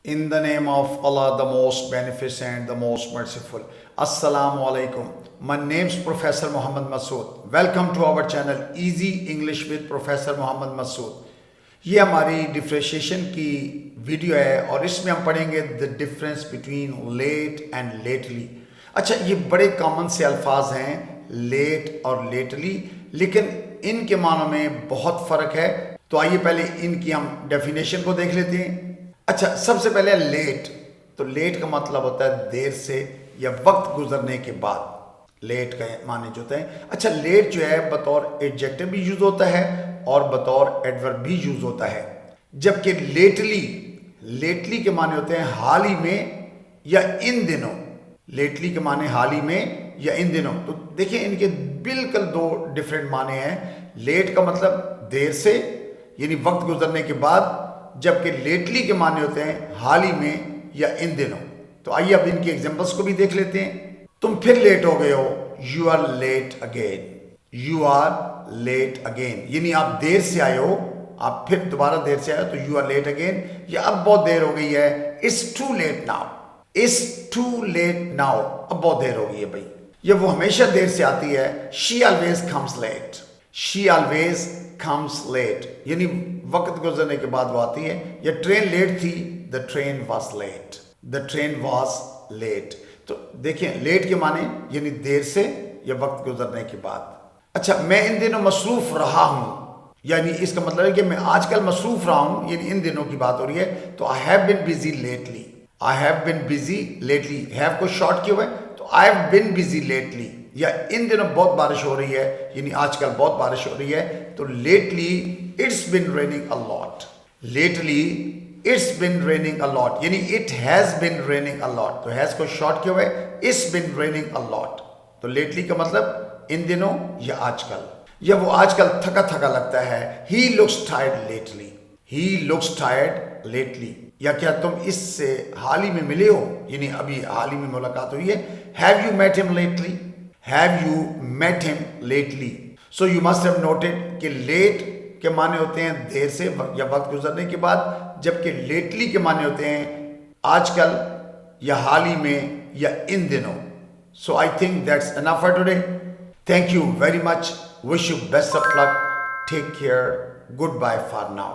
In the name of Allah, the most beneficent, the most merciful. Assalamu alaikum. My name is Professor Muhammad Masood. Welcome to our channel Easy English with Professor Muhammad Masood. ये हमारी differentiation की video है और इसमें हम पढ़ेंगे the difference between late and lately. अच्छा, ये बड़े कॉमन से अल्फाज हैं लेट और लेटली, लेकिन इनके मानों में बहुत फ़र्क है। तो आइए पहले इनकी हम डेफिनेशन को देख लेते हैं। अच्छा, सबसे पहले लेट। तो लेट का मतलब होता है देर से या वक्त गुजरने के बाद। लेट का माने जो होता है, अच्छा लेट जो है बतौर एडजेक्टिव भी यूज होता है और बतौर एडवर्ब भी यूज होता है, जबकि लेटली के माने होते हैं हाल ही में या इन दिनों। लेटली के माने हाल ही में या इन दिनों। तो देखिए इनके बिल्कुल दो डिफरेंट माने हैं। लेट का मतलब देर से यानी वक्त गुजरने के बाद, जबकि लेटली के माने होते हैं हाल ही में या इन दिनों। तो आइए अब इनकी एग्जांपल्स को भी देख लेते हैं। तुम फिर लेट हो गए हो, you are late again. You are late again यानी आप देर से आए हो, आप फिर दोबारा देर से आए हो, तो यू आर लेट अगेन। या अब बहुत देर हो गई है, it's too late now. It's too late now, अब बहुत देर हो गई है भाई। ये वो हमेशा देर से आती है। She always comes late. She always comes late यानी वक्त गुजरने के बाद वो आती है। या ट्रेन लेट थी, the train was late. The train was late. तो देखिए लेट के माने यानी देर से या वक्त गुजरने के बाद। अच्छा, मैं इन दिनों मसरूफ रहा हूं, यानी इसका मतलब है कि मैं आजकल मसरूफ रहा हूं, यानी इन दिनों की बात हो रही है। तो I have been busy lately. I have been busy lately, have को शॉर्ट किया हुआ है, तो I have been busy lately. या इन दिनों बहुत बारिश हो रही है, यानी आजकल बहुत बारिश हो रही है। तो lately it's been raining a lot. Lately it's been raining a lot यानी it has been raining a lot. तो हैज को शॉर्ट किया हुआ है, it's been raining a lot. तो लेटली का मतलब इन दिनों या आजकल। या वो आजकल थका थका लगता है, he looks tired lately. He looks tired lately. या क्या तुम इससे हाल ही में मिले हो, यानी अभी हाल ही में मुलाकात हुई है। Have you met him lately. Have you met him lately. So you must have noted कि लेट के माने होते हैं देर से या वक्त गुजरने के बाद, जबकि लेटली के माने होते हैं आजकल या हाल ही में या इन दिनों। So I think that's enough for today. Thank you very much. Wish you best of luck. Take care. Goodbye for now.